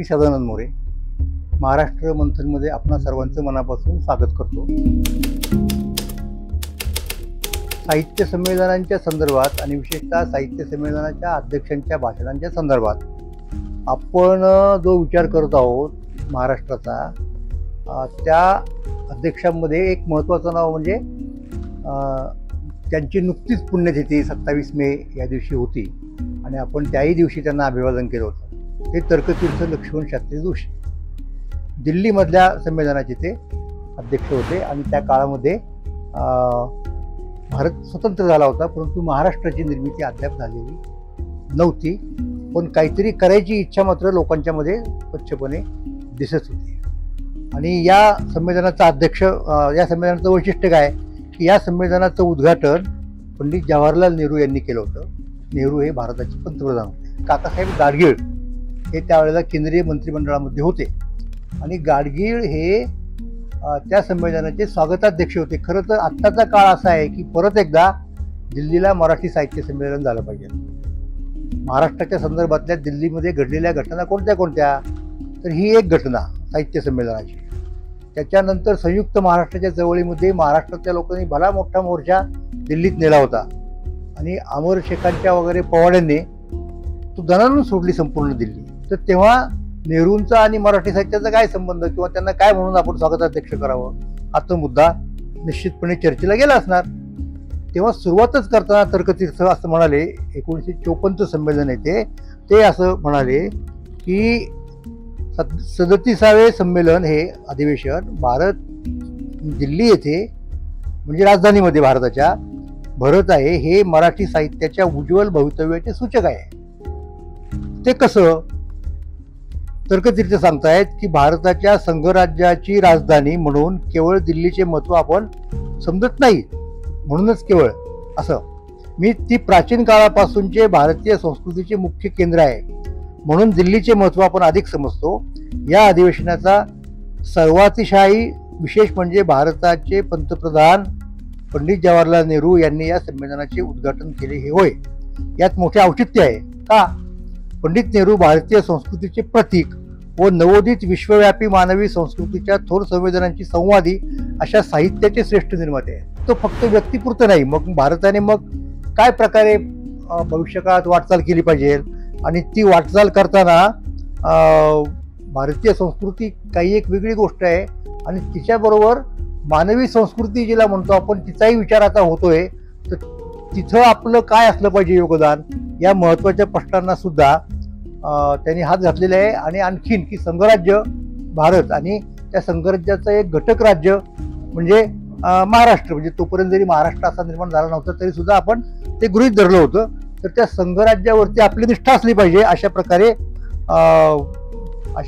सदानंद मोरे महाराष्ट्र मंथनमध्ये आपणा सर्वांचं मनापासून स्वागत करतो। साहित्य संमेलनांच्या संदर्भात आणि विशेषतः साहित्य संमेलनाच्या अध्यक्षांच्या भाषणांच्या संदर्भात आपण जो विचार करत आहोत महाराष्ट्राचा, त्या अध्यक्षांमध्ये एक महत्त्वाचं नाव म्हणजे त्यांची नुकतीच पुण्यतिथी 27 मे या दिवशी होती आणि आपण त्याही दिवशी त्यांना अभिवादन केलं होतं। ते तर्कतीर्थ लक्ष्मण शास्त्री जोशी दिल्लीमधल्या संमेलनाचे ते अध्यक्ष होते आणि त्या काळामध्ये भारत स्वतंत्र झाला होता, परंतु महाराष्ट्राची निर्मिती अद्याप झालेली नव्हती। पण काहीतरी करायची इच्छा मात्र लोकांच्या मध्ये स्वच्छपणे दिसत होती। आणि या संमेलनाचा अध्यक्ष, या संमेलनाचं वैशिष्ट्य काय की या संमेलनाचं उद्घाटन पंडित जवाहरलाल नेहरू यांनी केलं होतं। नेहरू हे भारताचे पंतप्रधान होते। काकासाहेब गाडगीळ हे त्यावेळेला केंद्रीय मंत्रिमंडळामध्ये होते आणि गाडगीळ हे त्या संमेलनाचे स्वागताध्यक्ष होते। खरं तर आत्ताचा काळ असा आहे की परत एकदा दिल्लीला मराठी साहित्य संमेलन झालं पाहिजे। महाराष्ट्राच्या संदर्भातल्या दिल्लीमध्ये घडलेल्या घटना कोणत्या कोणत्या, तर ही एक घटना साहित्य संमेलनाची। त्याच्यानंतर संयुक्त महाराष्ट्राच्या जवळीमध्ये महाराष्ट्रातल्या लोकांनी भला मोठा मोर्चा दिल्लीत नेला होता आणि अमर शेखांच्या वगैरे पवाड्यांनी तो दणाणून सोडली संपूर्ण दिल्ली। तर तेव्हा नेहरूंचा आणि मराठी साहित्याचा काय संबंध किंवा त्यांना काय म्हणून आपण स्वागताध्यक्ष करावं हा तो मुद्दा निश्चितपणे चर्चेला गेला असणार। तेव्हा सुरुवातच करताना तर्कतीर्थ असं म्हणाले, 1954 संमेलन आहे ते असं म्हणाले की 37वे संमेलन हे अधिवेशन दिल्ली येथे म्हणजे राजधानीमध्ये भारताच्या भरत आहे, हे मराठी साहित्याच्या उज्ज्वल भवितव्याचे सूचक आहे। ते कसं? तर्कतीर्थ सांगतायत की भारताच्या संघराज्याची राजधानी म्हणून केवळ दिल्लीचे महत्त्व आपण समजत नाही, म्हणूनच केवळ असं मी ती प्राचीन काळापासूनचे भारतीय संस्कृतीचे मुख्य केंद्र आहे म्हणून दिल्लीचे महत्त्व आपण अधिक समजतो। या अधिवेशनाचा सर्वातिशायी विशेष म्हणजे भारताचे पंतप्रधान पंडित जवाहरलाल नेहरू यांनी या संमेलनाचे उद्घाटन केले हे होय। यात मोठे औचित्य आहे। का? पंडित नेहरू भारतीय संस्कृतीचे प्रतीक व नवोदित विश्वव्यापी मानवी संस्कृतीच्या थोर संवेदनांची संवादी अशा साहित्याचे श्रेष्ठ निर्माते आहे। तो फक्त व्यक्तिपुरतं नाही, मग भारताने मग काय प्रकारे भविष्यकाळात वाटचाल केली पाहिजे आणि ती वाटचाल करताना भारतीय संस्कृती काही एक वेगळी गोष्ट आहे आणि तिच्याबरोबर मानवी संस्कृती जिला म्हणतो आपण तिचाही विचार आता होतोय, तर तिथं आपलं काय असलं पाहिजे योगदान, या महत्त्वाच्या प्रश्नांना सुद्धा त्यांनी हात घातलेले आहे। आणि आणखीन की संघराज्य भारत आणि त्या संघराज्याचं एक घटक राज्य म्हणजे महाराष्ट्र, म्हणजे तोपर्यंत जरी महाराष्ट्र असा निर्माण झाला नव्हता तरी सुद्धा आपण ते गृहीत धरलं होतं, तर त्या संघराज्यावरती आपली निष्ठा असली पाहिजे अशा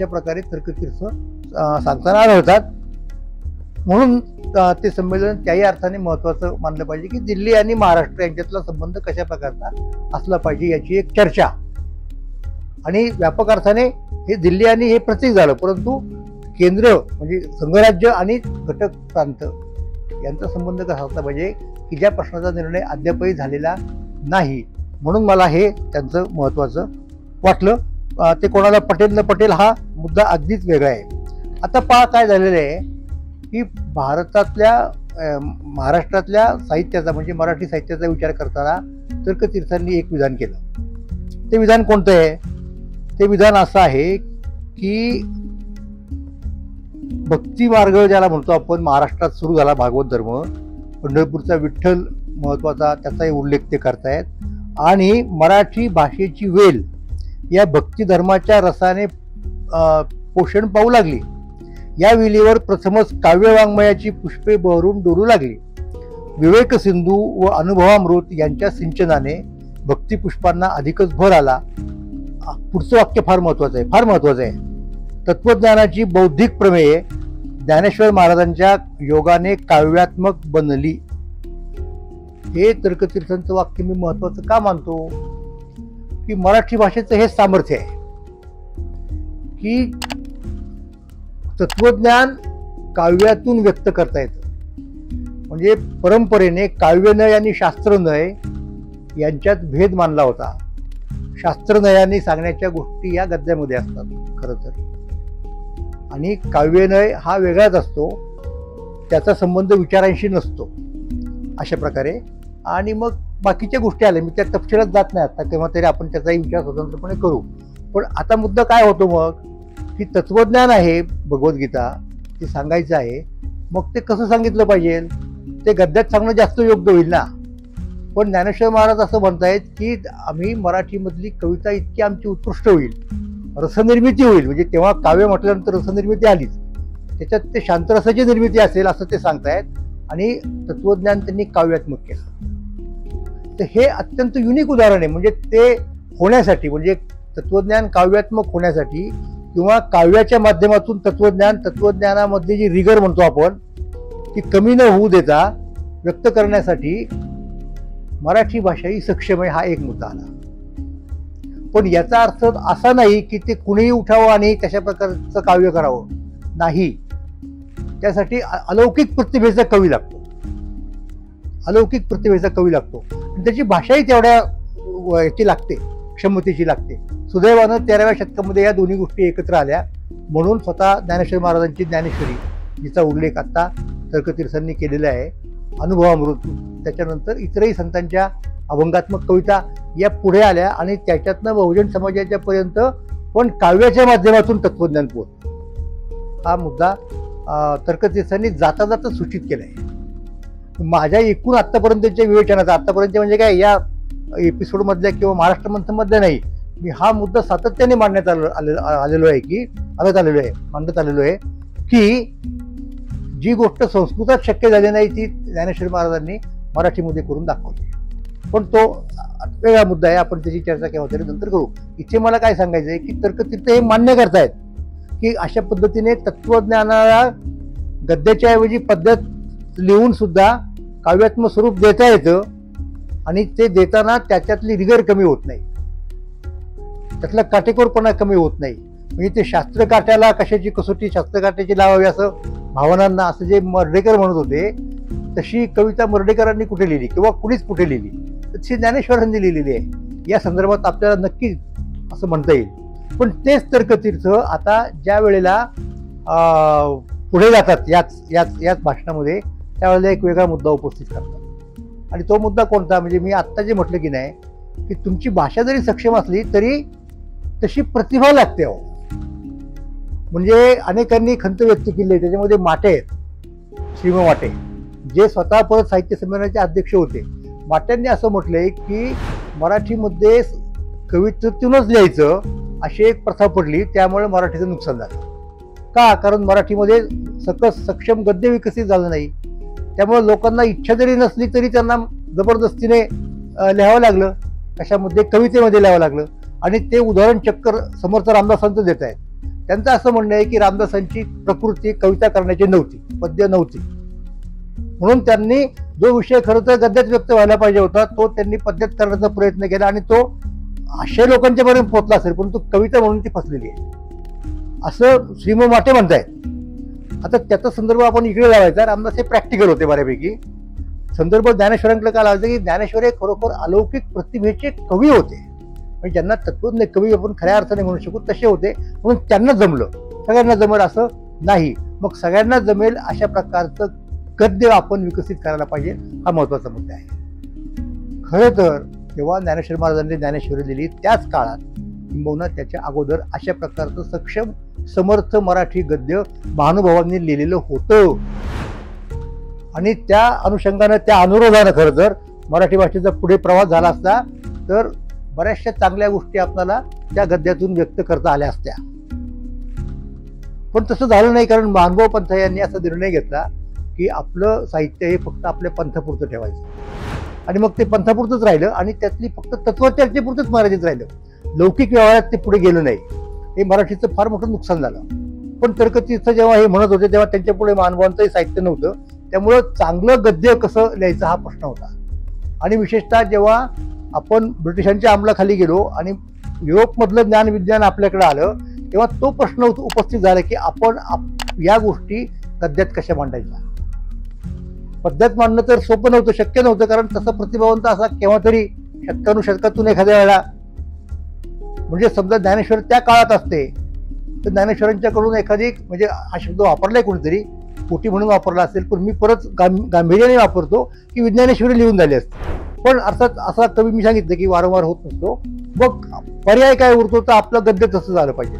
प्रकारे तर्कतीर्थ सांगताना आढळतात। म्हणून ते संमेलन त्याही अर्थाने महत्त्वाचं मानलं पाहिजे की दिल्ली आणि महाराष्ट्र यांच्यातला संबंध कशा प्रकारचा असला पाहिजे याची एक चर्चा। आणि व्यापक अर्थाने हे दिल्ली आणि हे प्रतीक झालं, परंतु केंद्र म्हणजे संघराज्य आणि घटक प्रांत यांचा संबंध कसा असला पाहिजे की ज्या प्रश्नाचा निर्णय अद्यापही झालेला नाही। म्हणून मला हे त्यांचं महत्त्वाचं वाटलं। ते कोणाला पटेल न पटेल हा मुद्दा अगदीच वेगळा आहे। आता पहा काय झालेलं आहे की महाराष्ट्रातल्या साहित्याचा म्हणजे मराठी साहित्याचा विचार करताना तर्कतीर्थांनी एक विधान केलं। ते विधान कोणतं आहे? ते विधान असं आहे की भक्ती मार्ग ज्याला म्हणतो आपण महाराष्ट्रात सुरू झाला, भागवत धर्म, पंढरपूरचा विठ्ठल महत्त्वाचा, त्याचाही उल्लेख ते करतायत। आणि मराठी भाषेची वेल या भक्ती धर्माच्या रसाने पोषण पाहू लागली। या वेलीवर प्रथमच काव्यवाङ्मयाची पुष्पे बहरून डोलू लागली। विवेक सिंधू व अनुभवामृत यांच्या सिंचनाने भक्तिपुष्पांना अधिकच भर आला। पुढचं वाक्य फार महत्त्वाचं आहे। तत्वज्ञानाची बौद्धिक प्रमेये ज्ञानेश्वर महाराजांच्या योगाने काव्यात्मक बनली। हे तर्कतीर्थांचं वाक्य मी महत्त्वाचं का मानतो की मराठी भाषेचं हे सामर्थ्य आहे की तत्वज्ञान काव्यातून व्यक्त करता येतं। म्हणजे परंपरेने काव्यनय आणि शास्त्रनय यांच्यात भेद मानला होता। शास्त्रनयाने सांगण्याच्या गोष्टी या गद्यामध्ये असतात खरं तर। आणि काव्यनय हा वेगळाच असतो, त्याचा संबंध विचारांशी नसतो अशा प्रकारे. आणि मग बाकीच्या गोष्टी आल्या, मी त्या तपशिलात जात नाही आता, तेव्हा तरी आपण त्याचाही विचार स्वतंत्रपणे करू. पण आता मुद्दा काय होतो मग, की तत्वज्ञान आहे भगवद्गीता, ते सांगायचं आहे. मग ते कसं सांगितलं पाहिजे, ते गद्यात सांगणं जास्त योग्य होईल ना. पण ज्ञानेश्वर महाराज असं म्हणतायत की आम्ही मराठीमधली कविता इतकी आमची उत्कृष्ट होईल, रसनिर्मिती होईल, म्हणजे तेव्हा काव्य म्हटल्यानंतर रसनिर्मिती आलीच, त्याच्यात ते शांतरसाची निर्मिती असेल असं ते सांगतायत. आणि तत्वज्ञान त्यांनी काव्यात्मक केलं. तर हे अत्यंत युनिक उदाहरण आहे. म्हणजे ते होण्यासाठी, म्हणजे तत्वज्ञान काव्यात्मक होण्यासाठी किंवा काव्याच्या माध्यमातून तत्वज्ञानामधली जी रिगर म्हणतो आपण, ती कमी न होऊ देता व्यक्त करण्यासाठी मराठी भाषा ही सक्षम आहे, हा एक मुद्दा आला. पण याचा अर्थ असा नाही की ते कुणीही उठावं आणि तशा प्रकारचं काव्य करावं, नाही. त्यासाठी अलौकिक प्रतिभेचा कवी लागतो, अलौकिक प्रतिभेचा कवी लागतो. आणि त्याची भाषाही तेवढ्या याची लागते, क्षमतेची लागते. सुदैवानं 13व्या शतकामध्ये या दोन्ही गोष्टी एकत्र आल्या. म्हणून स्वतः ज्ञानेश्वर महाराजांची ज्ञानेश्वरी, जिचा उल्लेख आता तर्कतीर्थांनी केलेला आहे, अनुभवामृत, त्याच्यानंतर इतरही संतांच्या अभंगात्मक कविता या पुढे आल्या. आणि त्याच्यातनं बहुजन समाजाच्या पर्यंत पण काव्याच्या माध्यमातून तत्वज्ञान पोहोचलं. हा मुद्दा तर्कतीर्थांनी जाता जाता सूचित केला आहे. माझ्या एकूण आत्तापर्यंतच्या विवेचनाचा, आत्तापर्यंत म्हणजे काय या एपिसोडमधल्या किंवा महाराष्ट्र मंथनमधल्या नाही, मी हा मुद्दा सातत्याने मांडण्यात आलेलो आहे की जी गोष्ट संस्कृतात शक्य झाली नाही ती ज्ञानेश्वर महाराजांनी मराठीमध्ये करून दाखवली. पण तो वेगळा मुद्दा आहे, आपण त्याची चर्चा केव्हा तरी नंतर करू. इथे मला काय सांगायचं आहे की तर्कतीर्थ हे मान्य करतायत की अशा पद्धतीने तत्वज्ञानाला गद्याच्या ऐवजी पद्धत लिहून सुद्धा काव्यात्मक स्वरूप देता येतं. आणि ते देताना त्याच्यातली रिगर कमी होत नाही, त्यातला काटेकोरपणा कमी होत नाही. म्हणजे ते शास्त्रकाठ्याला कशाची कसोटी शास्त्रकाठ्याची लावावी असं भावनांना, असं जे मर्ढेकर म्हणत होते, तशी कविता मर्ढेकरांनी कुठे लिहिली किंवा कुणीच कुठे लिहिली, तशी ज्ञानेश्वरांनी लिहिलेली आहे. या संदर्भात आपल्याला नक्की असं म्हणता येईल. पण तेच तर्कतीर्थ आता ज्या वेळेला पुढे जातात याच भाषणामध्ये, त्यावेळेला एक वेगळा मुद्दा उपस्थित करतात. आणि तो मुद्दा कोणता, म्हणजे मी आत्ता जे म्हटलं की नाही, की तुमची भाषा जरी सक्षम असली तरी तशी प्रतिभा लागते. म्हणजे अनेकांनी खंत व्यक्त केली, त्याच्यामध्ये माटे आहेत, श्रीम माटे, जे स्वतः परत साहित्य संमेलनाचे अध्यक्ष होते. माट्यांनी असं म्हटलंय की मराठीमध्ये कवितेतूनच लिहायचं अशी एक प्रथा पडली, त्यामुळे मराठीचं नुकसान झालं. का, कारण मराठीमध्ये सकस सक्षम गद्य विकसित झालं नाही. त्यामुळे लोकांना इच्छा जरी नसली तरी त्यांना जबरदस्तीने लिहावं लागलं, कशामध्ये, कवितेमध्ये लिहावं लागलं. आणि ते उदाहरण चक्कर समर्थ रामदासांचं देत आहेत. त्यांचं असं म्हणणं आहे की रामदासांची प्रकृती कविता करण्याची नव्हती, पद्य नव्हती, म्हणून त्यांनी जो विषय खरं तर गद्यात व्यक्त व्हायला पाहिजे होता तो त्यांनी पद्यात करण्याचा प्रयत्न केला. आणि तो आशय लोकांच्या पर्यंत पोहोचला असेल, परंतु कविता म्हणून ती फसलेली आहे, असं श्रीम माटे म्हणतायत. आता त्याचा संदर्भ आपण इकडे लावायचा. रामदास हे प्रॅक्टिकल होते बऱ्यापैकी. संदर्भ ज्ञानेश्वरांकडे का लावायचा की ज्ञानेश्वर हे खरोखर अलौकिक प्रतिभेचे कवी होते. म्हणजे ज्यांना तत्वज्ञ कवी आपण खऱ्या अर्थाने म्हणू शकू तसे होते, म्हणून त्यांना जमलं. सगळ्यांना जमेल असं नाही. मग सगळ्यांना जमेल अशा प्रकारचं गद्य आपण विकसित करायला पाहिजे, हा महत्वाचा मुद्दा आहे. खरं तर जेव्हा ज्ञानेश्वर महाराजांनी ज्ञानेश्वरी लिहिली त्याच काळात, किंबहुना त्याच्या अगोदर अशा प्रकारचं सक्षम समर्थ मराठी गद्य महानुभावांनी लिहिलेलं होतं. आणि त्या अनुषंगानं, त्या अनुरोधानं खरं तर मराठी भाषेचा पुढे प्रवास झाला असता तर बऱ्याचशा चांगल्या गोष्टी आपल्याला त्या गद्यातून व्यक्त करता आल्या असत्या. पण तसं झालं नाही, कारण महानुभाव पंथ यांनी असा निर्णय घेतला की आपलं साहित्य हे फक्त आपल्या पंथापुरतं ठेवायचं. आणि मग ते पंथापुरतंच राहिलं आणि त्यातली फक्त तत्वचर्चेपुरतंच मराठीत राहिलं. लौकिक व्यवहारात ते पुढे गेलं नाही. हे मराठीचं फार मोठं नुकसान झालं. पण तर्कतीर्थ जेव्हा हे म्हणत होते तेव्हा त्यांच्या पुढे महानुभावांचंही साहित्य नव्हतं. त्यामुळं चांगलं गद्य कसं लिहायचं हा प्रश्न होता. आणि विशेषतः जेव्हा आपण ब्रिटिशांच्या अंमलाखाली गेलो आणि युरोपमधलं ज्ञानविज्ञान आपल्याकडे आलं, तेव्हा तो प्रश्न उपस्थित झाला की आपण या गोष्टी गद्यात कशा मांडायच्या. पद्धत मांडणं तर सोपं नव्हतं, शक्य नव्हतं, कारण तसं प्रतिभावंत असा केव्हा तरी शतकानुशतकातून एखाद्या वेळेला, म्हणजे समजा ज्ञानेश्वर त्या काळात असते तर ज्ञानेश्वरांच्याकडून एखादी म्हणजे हा शब्द वापरलाय कोणीतरी, पोटी म्हणून वापरला असेल, पण मी परत गांभीर्याने वापरतो की विज्ञानेश्वरी लिहून झाली असते. पण अर्थात असा कवी मी सांगितलं की वारंवार होत नसतो. मग पर्याय काय उरतो, तर आपलं गद्य तसं झालं पाहिजे.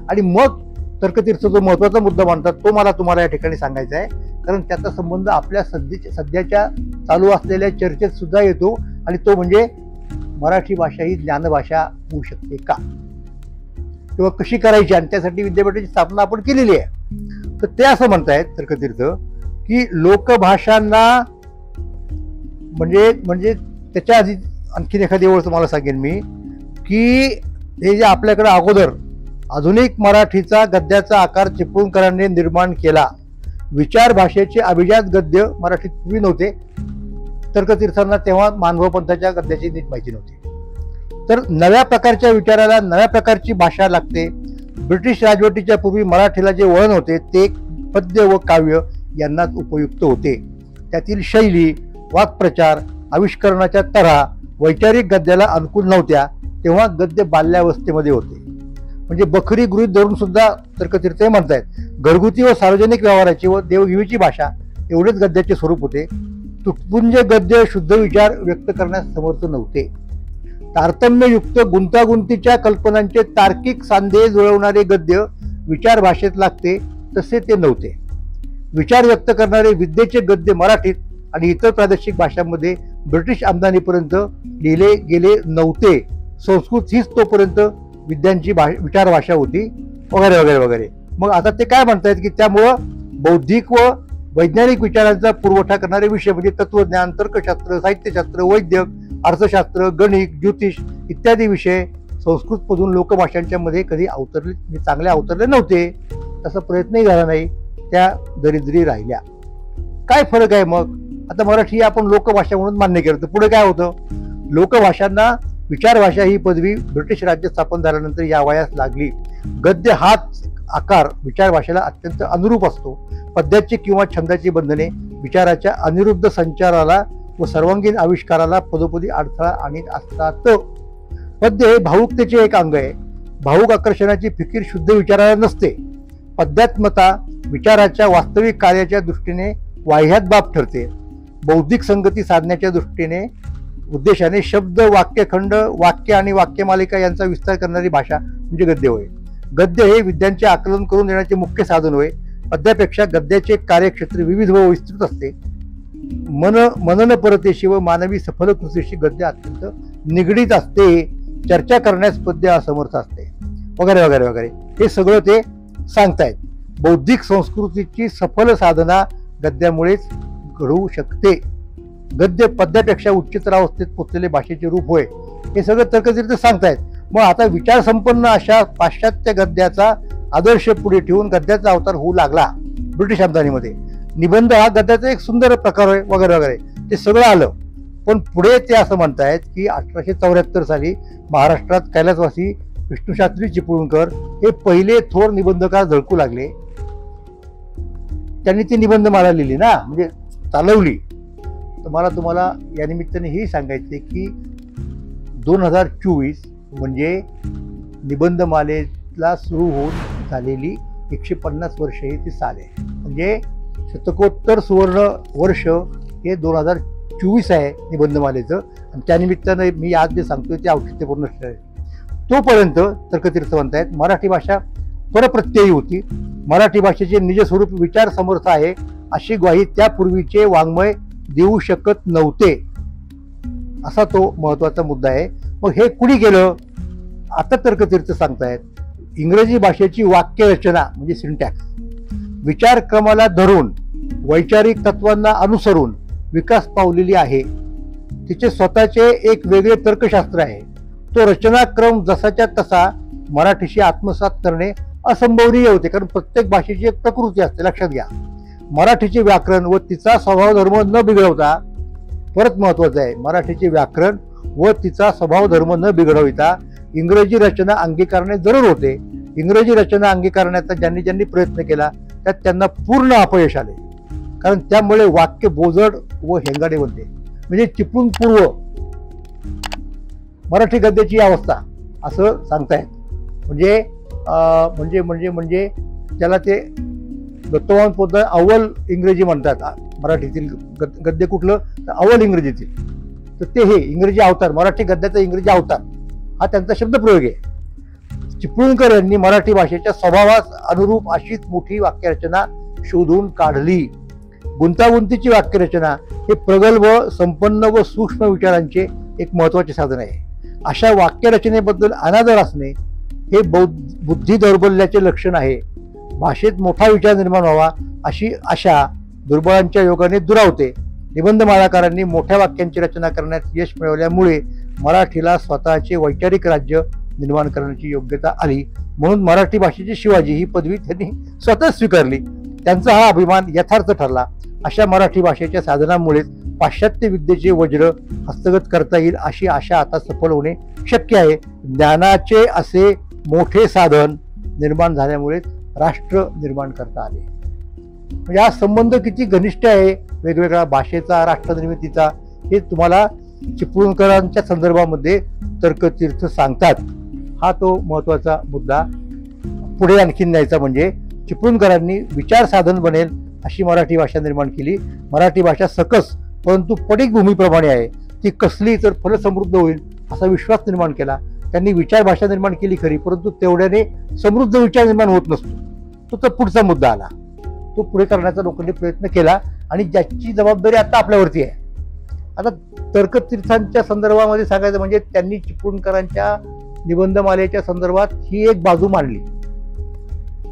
आणि मग तर्कतीर्थ जो महत्वाचा मुद्दा मानतात तो मला तुम्हाला या ठिकाणी सांगायचा आहे, कारण त्याचा संबंध आपल्या सध्याच्या चालू असलेल्या चर्चेत सुद्धा येतो, आणि तो म्हणजे मराठी भाषा ही ज्ञानभाषा होऊ शकते का, किंवा कशी करायची, आणि त्यासाठी विद्यापीठाची स्थापना आपण केलेली आहे. तर ते असं म्हणतायत तर्कतीर्थ की लोकभाषांना म्हणजे त्याच्या आधी आणखीन एखादी ओळ तुम्हाला सांगेन मी, की हे जे आपल्याकडे अगोदर आधुनिक मराठीचा गद्याचा आकार चिपळूणकरांनी निर्माण केला, विचार भाषेचे अभिजात गद्य मराठीत पूर्वी नव्हते. तर्कतीर्थांना तेव्हा मानवपंथाच्या गद्याची नीट माहिती नव्हती. तर नव्या प्रकारच्या विचाराला नव्या प्रकारची भाषा लागते. ब्रिटिश राजवटीच्या पूर्वी मराठीला जे वळण होते ते पद्य व काव्य यांनाच उपयुक्त होते. त्यातील शैली, वाक्प्रचार, आविष्करणाच्या तऱ्हा वैचारिक गद्याला अनुकूल नव्हत्या. तेव्हा गद्य बाल्यावस्थेमध्ये होते. म्हणजे बखरी गृहीत धरून सुद्धा तर्कतीर्थ म्हणतायत घरगुती व सार्वजनिक व्यवहाराची व देवघेवीची भाषा एवढेच गद्याचे स्वरूप होते. तुटपुंज गद्य शुद्ध विचार व्यक्त करण्यास समर्थ नव्हते. तारतम्ययुक्त गुंतागुंतीच्या कल्पनांचे तार्किक सांधे जुळवणारे गद्य विचार भाषेत लागते, तसे ते नव्हते. विचार व्यक्त करणारे विद्येचे गद्य मराठीत आणि इतर प्रादेशिक भाषांमध्ये ब्रिटिश आमदानीपर्यंत लिहिले गेले नव्हते. संस्कृत हीच तोपर्यंत विद्यांची विचार भाषा होती, वगैरे वगैरे वगैरे. मग आता ते काय म्हणतायत की त्यामुळं बौद्धिक व वैज्ञानिक विचारांचा पुरवठा करणारे विषय म्हणजे तत्वज्ञान, तर्कशास्त्र, साहित्यशास्त्र, वैद्यक, अर्थशास्त्र, गणित, ज्योतिष इत्यादी विषय संस्कृतमधून लोकभाषांच्या मध्ये कधी चांगले अवतरले नव्हते. तसा प्रयत्नही झाला नाही, त्या दरिद्री राहिल्या. काय फरक आहे मग? आता मराठी आपण लोकभाषा म्हणून मान्य केलं, तर पुढे काय होतं? लोकभाषांना विचार भाषा ही पदवी ब्रिटिश राज्य स्थापन झाल्यानंतर या वयास लागली. गद्य हाच आकार विचार भाषेला अत्यंत अनुरूप असतो. पद्याची किंवा छंदाची बंधने विचाराच्या अनिरुद्ध संचाराला व सर्वांगीण आविष्काराला पदोपदी अडथळा आणीत असतात. पद्य हे भावुकतेचे एक अंग आहे. भावुक आकर्षणाची फिकीर शुद्ध विचाराला नसते. पद्यात्मता विचाराच्या वास्तविक कार्याच्या दृष्टीने वाह्यात बाब ठरते. बौद्धिक संगती साधण्याच्या उद्देशाने शब्द, वाक्यखंड, वाक्य आणि वाक्यमालिका यांचा विस्तार करणारी भाषा म्हणजे गद्य होय. गद्य हे विद्यांचे आकलन करून देण्याचे मुख्य साधन होय. पद्यापेक्षा गद्याचे कार्यक्षेत्र विविध व विस्तृत असते. मनन परतेशी व मानवी सफल कृतीशी गद्य अत्यंत निगडीत असते. चर्चा करण्यास पद्य असमर्थ असते, वगैरे वगैरे वगैरे. हे सगळं ते सांगतायत. बौद्धिक संस्कृतीची सफल साधना गद्यामुळेच घडवू शकते. गद्य पद्यापेक्षा उच्चतर अवस्थेत पोचलेले भाषेचे रूप होय. हे सगळं तर्कतीर्थ सांगतायत. मग आता विचार संपन्न अशा पाश्चात्य गद्याचा आदर्श पुढे ठेवून गद्याचा अवतार होऊ लागला ब्रिटिश आमदानीमध्ये. निबंध हा गद्याचा एक सुंदर प्रकार होय, वगैरे वगैरे. ते सगळं आलं. पण पुढे ते असं म्हणतायत की 1874 साली महाराष्ट्रात कैलासवासी विष्णुशास्त्री चिपळूणकर हे पहिले थोर निबंधकार झळकू लागले. त्यांनी ती निबंधमाला लिहिली ना, म्हणजे चालवली. तर मला तुम्हाला या निमित्ताने हे सांगायचे की 2024 म्हणजे निबंधमालेला सुरू होऊन झालेली 150 वर्ष ही ती साल आहे. म्हणजे शतकोत्तर सुवर्ण वर्ष हे 2024 आहे निबंधमालेचं. आणि त्यानिमित्तानं मी आज जे सांगतोय ते औचित्यपूर्ण आहे. तोपर्यंत तर्कतीर्थ म्हणतायत मराठी भाषा परप्रत्ययी होती. मराठी भाषेचे निजस्वरूप विचार समर्थ आहे अशी ग्वाही त्यापूर्वीचे वाङ्मय देऊ शकत नव्हते. असा तो महत्वाचा मुद्दा आहे. मग हे कुणी केलं? आता तर्कतीर्थ सांगतायत इंग्रजी भाषेची वाक्य रचना म्हणजे सिंटॅक्स विचारक्रमाला धरून वैचारिक तत्वांना अनुसरून विकास पावलेली आहे. तिचे स्वतःचे एक वेगळे तर्कशास्त्र आहे. तो रचनाक्रम जसाच्या तसा मराठीशी आत्मसात करणे असंभवनीय होते, कारण प्रत्येक भाषेची एक प्रकृती असते. लक्षात घ्या, मराठीचे व्याकरण व तिचा स्वभाव धर्म न बिघडवता, परत महत्वाचं आहे, मराठीचे व्याकरण व तिचा स्वभाव धर्म न बिघडविता इंग्रजी रचना अंगीकारणे जरूर होते. इंग्रजी रचना अंगीकारण्याचा ज्यांनी ज्यांनी प्रयत्न केला त्यात त्यांना पूर्ण अपयश आले, कारण त्यामुळे वाक्य बोजड व हेंगाडे बनते. म्हणजे चिपळूण पूर्व मराठी गद्याची अवस्था असं सांगतायत. म्हणजे म्हणजे म्हणजे म्हणजे त्याला ते दत्तवान पोतदार अव्वल इंग्रजी म्हणतात मराठीतील गद्य कुठलं तर अव्वल इंग्रजीतील, तर ते हे इंग्रजी अवतार, मराठी गद्याचा इंग्रजी अवतार हा त्यांचा शब्दप्रयोग आहे. चिपळूणकर यांनी मराठी भाषेच्या स्वभावास अनुरूप अशीच मोठी वाक्यरचना शोधून काढली. गुंतागुंतीची वाक्यरचना हे प्रगल्भ, संपन्न व सूक्ष्म विचारांचे एक महत्वाचे साधन आहे. अशा वाक्यरचनेबद्दल अनादर असणे हे बुद्धी दौर्बल्याचे लक्षण आहे. भाषेत मोठा विचार निर्माण व्हावा अशी आशा दुर्बळांच्या योगाने दुरावते. निबंधमालाकारांनी मोठ्या वाक्यांची रचना करण्यात यश मिळवल्यामुळे मराठीला स्वतःचे वैचारिक राज्य निर्माण करण्याची योग्यता आली. म्हणून मराठी भाषेचे शिवाजी ही पदवी त्यांनी स्वतः स्वीकारली. त्यांचा हा अभिमान यथार्थ ठरला. अशा मराठी भाषेच्या साधनामुळेच पाश्चात्य विद्येचे वज्र हस्तगत करता येईल अशी आशा आता सफल होणे शक्य आहे. ज्ञानाचे असे मोठे साधन निर्माण झाल्यामुळे राष्ट्र निर्माण करता आले. म्हणजे हा संबंध किती घनिष्ठ आहे वेगवेगळ्या भाषेचा, राष्ट्रनिर्मितीचा, हे तुम्हाला चिपळूणकरांच्या संदर्भामध्ये तर्कतीर्थ सांगतात. हा तो महत्वाचा मुद्दा. पुढे आणखीन न्यायचा म्हणजे चिपळूणकरांनी विचार साधन बनेल अशी मराठी भाषा निर्माण केली. मराठी भाषा सकस परंतु पडीक भूमीप्रमाणे आहे, ती कसली तर फलसमृद्ध होईल असा विश्वास निर्माण केला. त्यांनी विचार भाषा निर्माण केली खरी, परंतु तेवढ्याने समृद्ध विचार निर्माण होत नसतो. तो तर पुढचा मुद्दा आला, तो पुढे करण्याचा लोकांनी प्रयत्न केला आणि ज्याची जबाबदारी आता आपल्यावरती आहे. आता तर्कतीर्थांच्या संदर्भामध्ये सांगायचं म्हणजे त्यांनी चिपळूणकरांच्या निबंधमालेच्या संदर्भात ही एक बाजू मांडली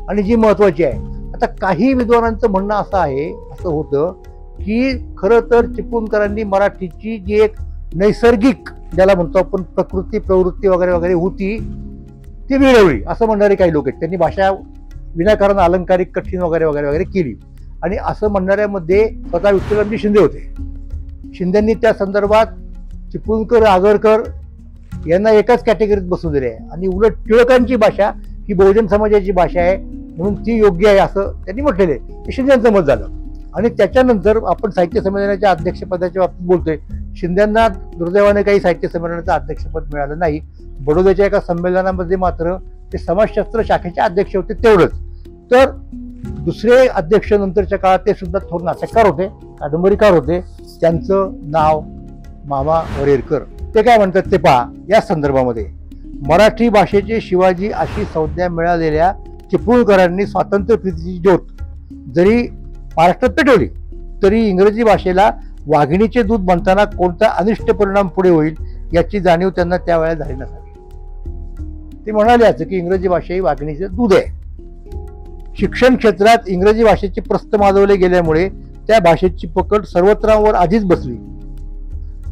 आणि जी महत्वाची आहे. आता काही विद्वानांचं म्हणणं असं होतं की खरं तर चिपळूणकरांनी मराठीची जी एक नैसर्गिक, ज्याला म्हणतो आपण प्रकृती, प्रवृत्ती वगैरे वगैरे होती, ती मिळवली असं म्हणणारे काही लोक आहेत. त्यांनी भाषा विनाकारण अलंकारिक, कठीण वगैरे वगैरे वगैरे केली. आणि असं म्हणणाऱ्यामध्ये स्वतः विठ्ठलरामजी शिंदे होते. शिंदेंनी त्या संदर्भात चिपळूणकर, आगरकर यांना एकाच कॅटेगरीत बसवून दिले आहे आणि उलट टिळकांची भाषा ही बहुजन समाजाची भाषा आहे म्हणून ती योग्य आहे असं त्यांनी म्हटलेलं आहे. हे शिंदेचं मत झालं. आणि त्याच्यानंतर आपण साहित्य संमेलनाच्या अध्यक्षपदाच्या बाबतीत बोलतोय. शिंदेंना दुर्दैवाने काही साहित्य संमेलनाचं अध्यक्षपद मिळालं नाही. बडोद्याच्या एका संमेलनामध्ये मात्र ते समाजशास्त्र शाखेचे अध्यक्ष होते तेवढंच. तर दुसरे अध्यक्ष नंतरच्या काळात ते सुद्धा थोर नाटककार होते, कादंबरीकार होते. त्यांचं नाव मामा वरेरकर. ते काय म्हणतात ते पहा. या संदर्भामध्ये मराठी भाषेचे शिवाजी अशी संज्ञा मिळालेल्या चिपळूणकरांनी स्वातंत्र्यप्रीतीची ज्योत जरी महाराष्ट्रात पेटवली तरी इंग्रजी भाषेला वाघिणीचे दूध म्हणताना कोणता अनिष्ट परिणाम पुढे होईल याची जाणीव त्यांना त्यावेळेला झाली नसावी. ते म्हणाले असं की इंग्रजी भाषा ही वाघिणीचे दूध आहे. शिक्षण क्षेत्रात इंग्रजी भाषेचे प्रस्थ माजवले गेल्यामुळे त्या भाषेची पकड सर्वत्रांवर आधीच बसली.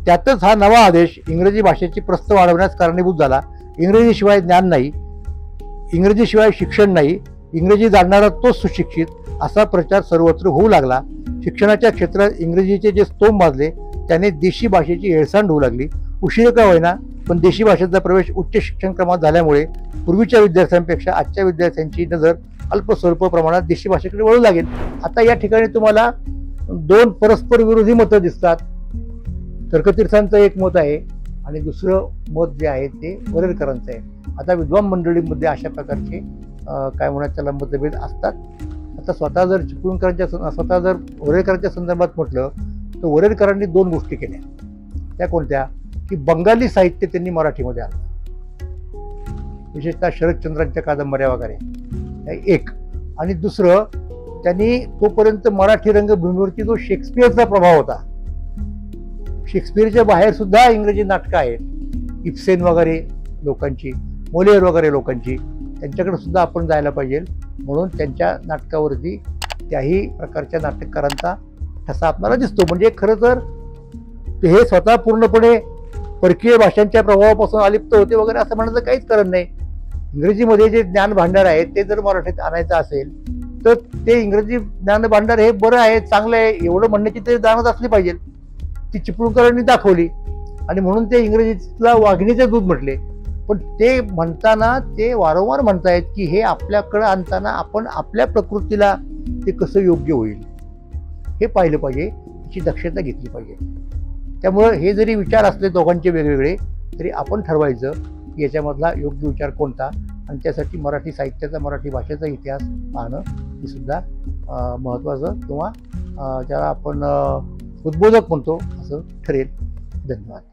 त्यातच हा नवा आदेश इंग्रजी भाषेची प्रस्थ वाढवण्यास कारणीभूत झाला. इंग्रजीशिवाय ज्ञान नाही, इंग्रजीशिवाय शिक्षण नाही, इंग्रजी जाणणारा तोच सुशिक्षित असा प्रचार सर्वत्र होऊ लागला. शिक्षणाच्या क्षेत्रात इंग्रजीचे जे स्तोम माजले त्याने देशी भाषेची हेळसांड होऊ लागली. उशीर का होईना पण देशी भाषेचा प्रवेश उच्च शिक्षण क्रमात झाल्यामुळे पूर्वीच्या विद्यार्थ्यांपेक्षा आजच्या विद्यार्थ्यांची नजर अल्प स्वल्प प्रमाणात देशी भाषेकडे वळू लागेल. आता या ठिकाणी तुम्हाला दोन परस्पर विरोधी मतं दिसतात. तर्कतीर्थांचं एक मत आहे आणि दुसरं मत जे आहे ते वरेरकरांचं आहे. आता विद्वान मंडळीमध्ये अशा प्रकारचे काय म्हणतात त्याला मतभेद असतात. आता स्वतः जर वरेरकरांच्या संदर्भात म्हटलं तर वरेरकरांनी दोन गोष्टी केल्या. त्या कोणत्या की बंगाली साहित्य त्यांनी मराठीमध्ये आणलं, विशेषतः शरदचंद्रांच्या कादंबऱ्या वगैरे एक. आणि दुसरं त्यांनी तोपर्यंत मराठी रंगभूमीवरती जो शेक्सपियरचा प्रभाव होता, शेक्सपियरच्या बाहेर सुद्धा इंग्रजी नाटकं आहेत, इब्सेन वगैरे लोकांची, मोलियर वगैरे लोकांची, त्यांच्याकडे सुद्धा आपण जायला पाहिजे. म्हणून त्यांच्या नाटकावरती त्याही प्रकारच्या नाटककारांचा ठसा आपल्याला दिसतो. म्हणजे खरं तर हे स्वतः पूर्णपणे परकीय भाषांच्या प्रभावापासून अलिप्त होते वगैरे असं म्हणण्याचं काहीच कारण नाही. इंग्रजीमध्ये जे ज्ञान भांडार आहे ते जर मराठीत आणायचं असेल तर ते इंग्रजी ज्ञान भांडार हे बरं आहे, चांगलं आहे, एवढं म्हणण्याची ते जाणत असली पाहिजे. ती चिपळूणकरांनी दाखवली आणि म्हणून ते इंग्रजीला वाघिणीचे दूध म्हटले. पण ते म्हणताना ते वारंवार म्हणतायत की हे आपल्याकडं आणताना आपण आपल्या प्रकृतीला ते कसं योग्य होईल हे पाहिलं पाहिजे, याची दक्षता घेतली पाहिजे. त्यामुळं हे जरी विचार असले दोघांचे वेगवेगळे तरी आपण ठरवायचं की याच्यामधला योग्य विचार कोणता आणि त्यासाठी मराठी साहित्याचा, मराठी भाषेचा इतिहास पाहणं हे सुद्धा महत्त्वाचं किंवा ज्याला आपण उद्बोधक म्हणतो असं ठरेल. धन्यवाद.